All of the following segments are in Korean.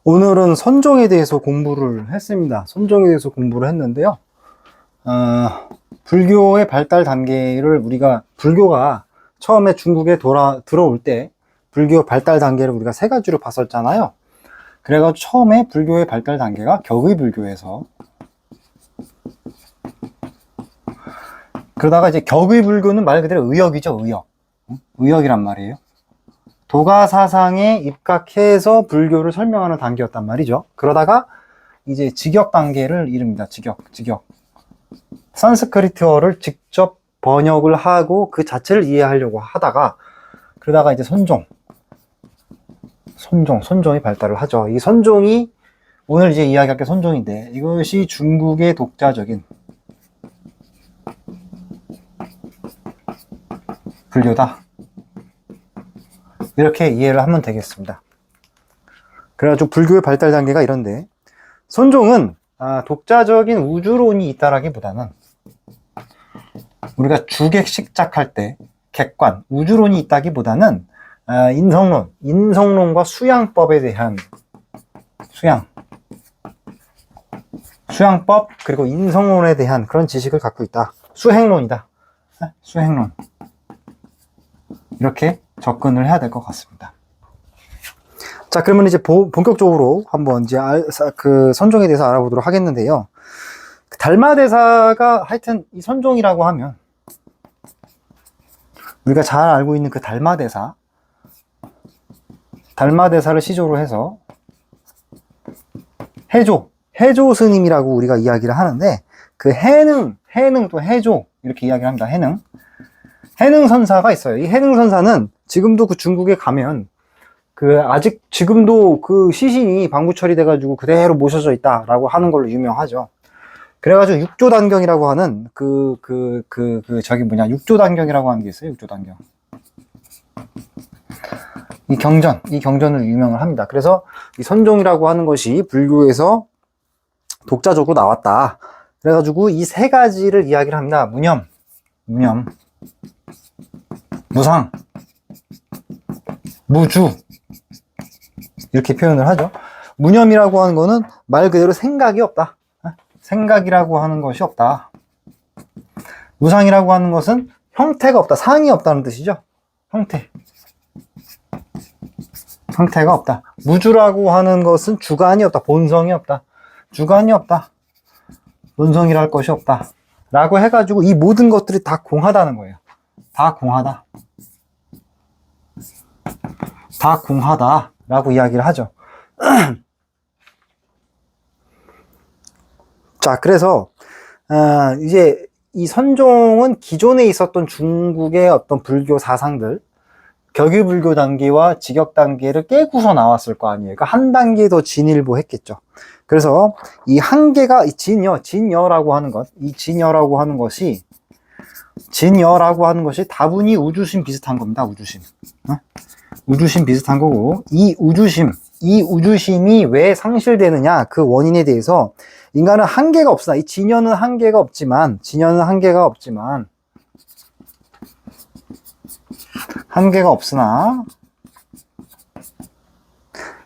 오늘은 선종에 대해서 공부를 했습니다. 선종에 대해서 공부를 했는데요. 불교의 발달 단계를 불교가 처음에 중국에 들어올 때 불교 발달 단계를 우리가 세 가지로 봤었잖아요. 그래가지고 처음에 불교의 발달 단계가 격의불교에서, 그러다가 이제 격의불교는 말 그대로 의역이죠, 의역. 의역이란 말이에요. 도가 사상에 입각해서 불교를 설명하는 단계였단 말이죠. 그러다가 이제 직역 단계를 이릅니다. 직역. 산스크리트어를 직접 번역을 하고 그 자체를 이해하려고 하다가, 그러다가 이제 선종이 발달을 하죠. 이 선종이 오늘 이제 이야기할 게 선종인데, 이것이 중국의 독자적인 불교다, 이렇게 이해를 하면 되겠습니다. 그래가지고 불교의 발달 단계가 이런데, 선종은 독자적인 우주론이 있다라기보다는 우리가 주객식작할 때 객관, 우주론이 있다기보다는 인성론과 수양법에 대한 수양법, 그리고 인성론에 대한 그런 지식을 갖고 있다. 수행론이다. 수행론. 이렇게 접근을 해야 될 것 같습니다. 자, 그러면 이제 본격적으로 한번 이제 그 선종에 대해서 알아보도록 하겠는데요. 달마대사가 하여튼 이 선종이라고 하면 우리가 잘 알고 있는 그 달마대사를 시조로 해서 해조 스님이라고 우리가 이야기를 하는데, 그 해능 또 해조 이렇게 이야기를 합니다. 해능 선사가 있어요. 이 해능 선사는 지금도 그 중국에 가면 아직 지금도 그 시신이 방부 처리돼가지고 그대로 모셔져 있다라고 하는 걸로 유명하죠. 그래가지고 육조단경이라고 하는 육조단경이라고 하는 게 있어요. 육조단경. 이 경전을 유명을 합니다. 그래서 이 선종이라고 하는 것이 불교에서 독자적으로 나왔다. 그래가지고 이 세 가지를 이야기를 합니다. 무념, 무상, 무주, 이렇게 표현을 하죠. 무념이라고 하는 거는 말 그대로 생각이 없다. 생각이라고 하는 것이 없다. 무상이라고 하는 것은 형태가 없다. 상이 없다는 뜻이죠. 형태가 없다. 무주라고 하는 것은 주관이 없다. 본성이 없다. 주관이 없다. 본성이라 할 것이 없다. 라고 해가지고 이 모든 것들이 다 공하다는 거예요. 다 공하다라고 이야기를 하죠. 자, 그래서 이제 이 선종은 기존에 있었던 중국의 어떤 불교 사상들, 격의불교 단계와 직역 단계를 깨고서 나왔을 거 아니에요. 그러니까 한 단계 더 진일보했겠죠. 그래서 이 한계가 진여라고 하는 것이 다분히 우주심 비슷한 겁니다. 우주심 비슷한 거고, 이 우주심이 왜 상실되느냐, 그 원인에 대해서 인간은 한계가 없으나, 이 진여는 한계가 없지만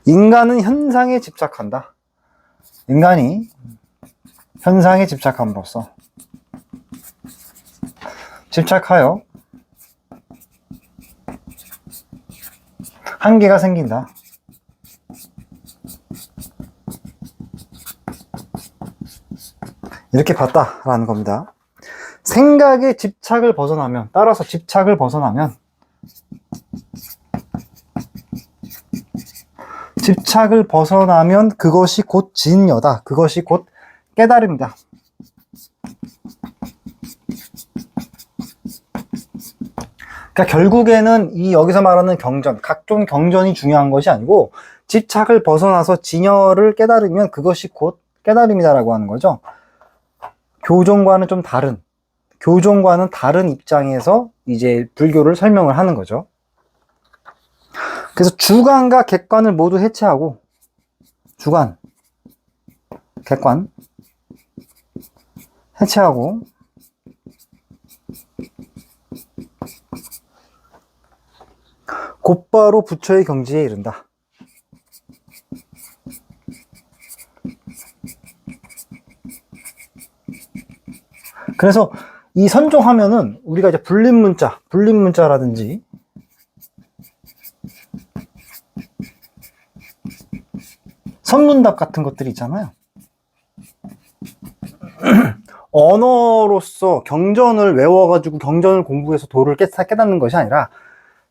인간은 현상에 집착한다. 인간이 현상에 집착함으로써 집착하여 한계가 생긴다. 이렇게 봤다라는 겁니다. 생각의 집착을 벗어나면 그것이 곧 진여다. 그것이 곧 깨달음이다. 그러니까 결국에는 여기서 말하는 각종 경전이 중요한 것이 아니고, 집착을 벗어나서 진여를 깨달으면 그것이 곧 깨달음이다라고 하는 거죠. 교종과는 다른 입장에서 이제 불교를 설명을 하는 거죠. 그래서 주관과 객관을 모두 해체하고, 객관 해체하고, 곧바로 부처의 경지에 이른다. 그래서 이 선종하면은 우리가 이제 불림문자라든지 선문답 같은 것들이 있잖아요. 언어로서 경전을 외워가지고 경전을 공부해서 도를 깨닫는 것이 아니라,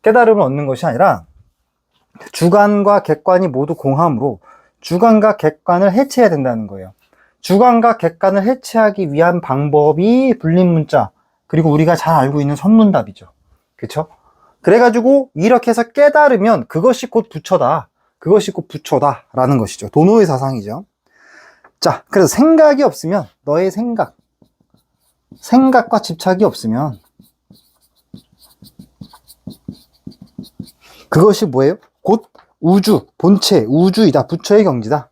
깨달음을 얻는 것이 아니라 주관과 객관이 모두 공함으로 주관과 객관을 해체해야 된다는 거예요. 주관과 객관을 해체하기 위한 방법이 불림문자, 그리고 우리가 잘 알고 있는 선문답이죠. 그쵸? 그래가지고 이렇게 해서 깨달으면 그것이 곧 부처다. 그것이 곧 부처다 라는 것이죠. 도노의 사상이죠. 자, 그래서 생각이 없으면, 너의 생각과 집착이 없으면 그것이 뭐예요? 곧 우주, 본체, 우주이다. 부처의 경지다.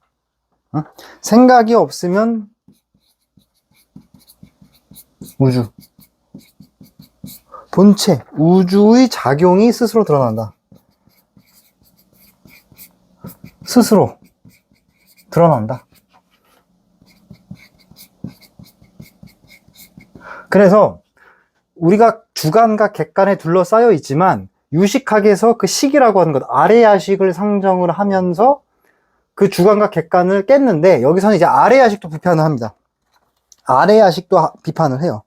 응? 생각이 없으면 우주, 본체, 우주의 작용이 스스로 드러난다. 스스로 드러난다. 그래서 우리가 주관과 객관에 둘러싸여 있지만 유식학에서 그 식이라고 하는 것, 아레야식을 상정을 하면서 그 주관과 객관을 깼는데, 여기서는 이제 아레야식도 비판을 합니다. 아레야식도 비판을 해요.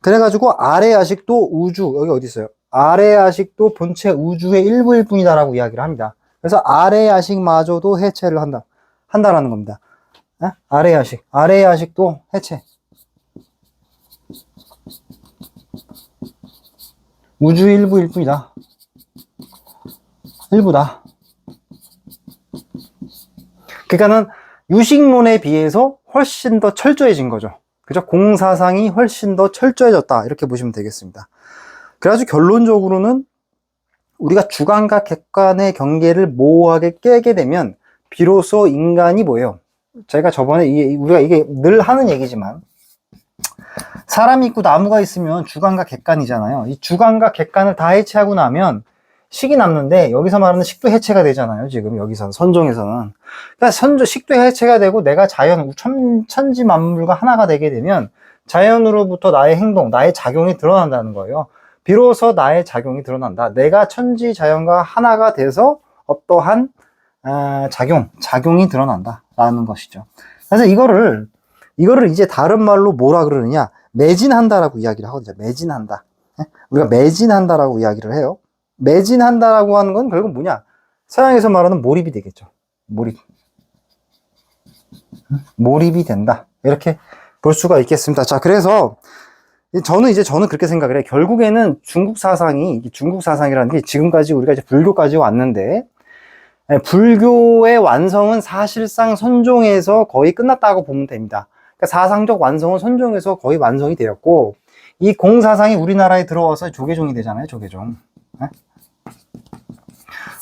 그래가지고 아레야식도 우주, 여기 어디 있어요? 아레야식도 본체 우주의 일부일 뿐이다라고 이야기를 합니다. 그래서 아레야식마저도 해체를 한다라는 겁니다. 아레야식도 해체. 우주 일부일 뿐이다. 일부다. 그러니까는 유식론에 비해서 훨씬 더 철저해진 거죠. 그죠? 공사상이 훨씬 더 철저해졌다. 이렇게 보시면 되겠습니다. 그래가지고 결론적으로는 우리가 주관과 객관의 경계를 모호하게 깨게 되면 비로소 인간이 뭐예요? 제가 저번에 우리가 이게 늘 하는 얘기지만, 사람이 있고 나무가 있으면 주관과 객관이잖아요. 이 주관과 객관을 다 해체하고 나면 식이 남는데, 여기서 말하는 식도 해체가 되잖아요. 지금 여기서 선종에서는. 그러니까 식도 해체가 되고 내가 자연, 천지 만물과 하나가 되게 되면 자연으로부터 나의 행동, 나의 작용이 드러난다는 거예요. 비로소 나의 작용이 드러난다. 내가 천지 자연과 하나가 돼서 어떠한 작용이 드러난다라는 것이죠. 그래서 이거를 이제 다른 말로 뭐라 그러느냐? 매진한다라고 이야기를 하거든요. 매진한다. 우리가 매진한다라고 이야기를 해요. 매진한다라고 하는 건 결국 뭐냐? 서양에서 말하는 몰입이 되겠죠. 몰입이 된다. 이렇게 볼 수가 있겠습니다. 자, 그래서 저는 그렇게 생각을 해요. 결국에는 중국 사상이라는 게 지금까지 우리가 이제 불교까지 왔는데, 불교의 완성은 사실상 선종에서 거의 끝났다고 보면 됩니다. 그러니까 사상적 완성은 선종에서 거의 완성이 되었고, 이 공사상이 우리나라에 들어와서 조계종이 되잖아요. 조계종.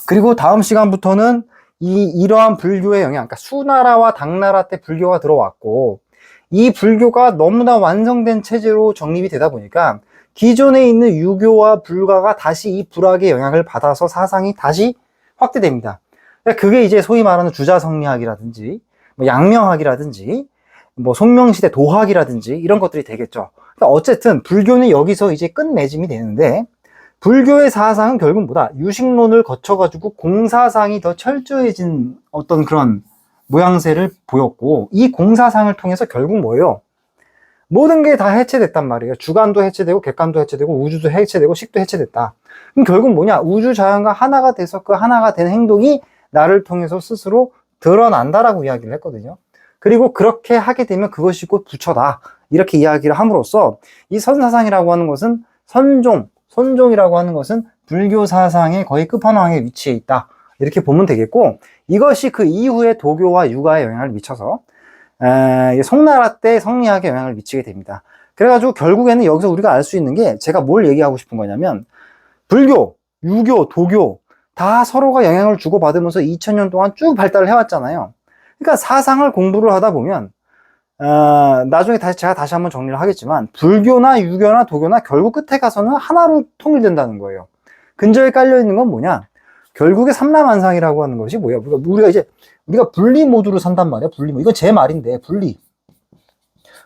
그리고 다음 시간부터는 이러한 불교의 영향, 그러니까 수나라와 당나라 때 불교가 들어왔고, 이 불교가 너무나 완성된 체제로 정립이 되다 보니까 기존에 있는 유교와 불가가 다시 이 불학의 영향을 받아서 사상이 다시 확대됩니다. 그러니까 그게 이제 소위 말하는 주자성리학이라든지 뭐 양명학이라든지 뭐 송명시대 도학이라든지 이런 것들이 되겠죠. 그러니까 어쨌든 불교는 여기서 이제 끝맺음이 되는데, 불교의 사상은 결국 뭐다? 유식론을 거쳐가지고 공사상이 더 철저해진 어떤 그런 모양새를 보였고, 이 공사상을 통해서 결국 뭐예요? 모든 게 다 해체됐단 말이에요. 주관도 해체되고 객관도 해체되고 우주도 해체되고 식도 해체됐다. 그럼 결국 뭐냐? 우주 자연과 하나가 돼서 그 하나가 된 행동이 나를 통해서 스스로 드러난다라고 이야기를 했거든요. 그리고 그렇게 하게 되면 그것이 곧 부처다. 이렇게 이야기를 함으로써 이 선사상이라고 하는 것은 선종이라고 하는 것은 불교 사상의 거의 끝판왕에 위치해 있다. 이렇게 보면 되겠고, 이것이 그 이후에 도교와 유가에 영향을 미쳐서 송나라 때 성리학에 영향을 미치게 됩니다. 그래가지고 결국에는 여기서 우리가 알 수 있는 게, 제가 뭘 얘기하고 싶은 거냐면, 불교, 유교, 도교 다 서로가 영향을 주고받으면서 2000년 동안 쭉 발달을 해왔잖아요. 그러니까 사상을 공부를 하다 보면 나중에 제가 다시 한번 정리를 하겠지만, 불교나 유교나 도교나 결국 끝에 가서는 하나로 통일된다는 거예요. 근저에 깔려있는 건 뭐냐? 결국에 삼라만상이라고 하는 것이 뭐야? 우리가 분리 모드로 산단 말이야. 분리 모드. 이건 제 말인데, 분리.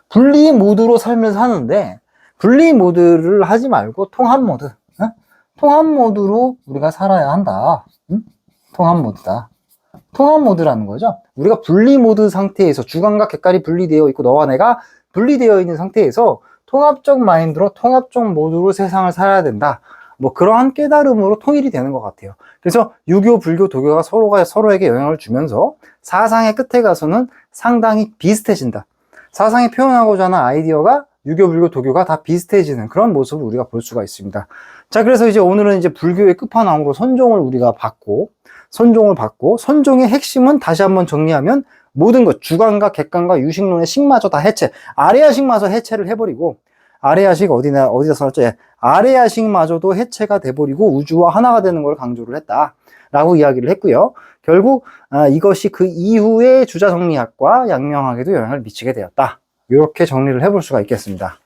분리 모드로 삶을 사는데 분리 모드를 하지 말고 통합 모드, 통합 모드로 우리가 살아야 한다. 통합 모드다. 통합 모드라는 거죠. 우리가 분리 모드 상태에서 주관과 객관이 분리되어 있고 너와 내가 분리되어 있는 상태에서 통합적 마인드로 통합적 모드로 세상을 살아야 된다. 뭐 그러한 깨달음으로 통일이 되는 것 같아요. 그래서 유교, 불교, 도교가 서로가 서로에게 영향을 주면서 사상의 끝에 가서는 상당히 비슷해진다. 사상이 표현하고자 하는 아이디어가 유교, 불교, 도교가 다 비슷해지는 그런 모습을 우리가 볼 수가 있습니다. 자, 그래서 이제 오늘은 이제 불교의 끝판왕으로 선종을 우리가 받고, 선종의 핵심은 다시 한번 정리하면 모든 것, 주관과 객관과 유식론의 식마저 다 해체, 아레아식마저 해체를 해버리고, 아레아식 어디다 써놨죠? 예. 아레아식마저도 해체가 돼버리고 우주와 하나가 되는 걸 강조를 했다라고 이야기를 했고요. 결국 이것이 그 이후의 주자정리학과 양명학에도 영향을 미치게 되었다. 이렇게 정리를 해볼 수가 있겠습니다.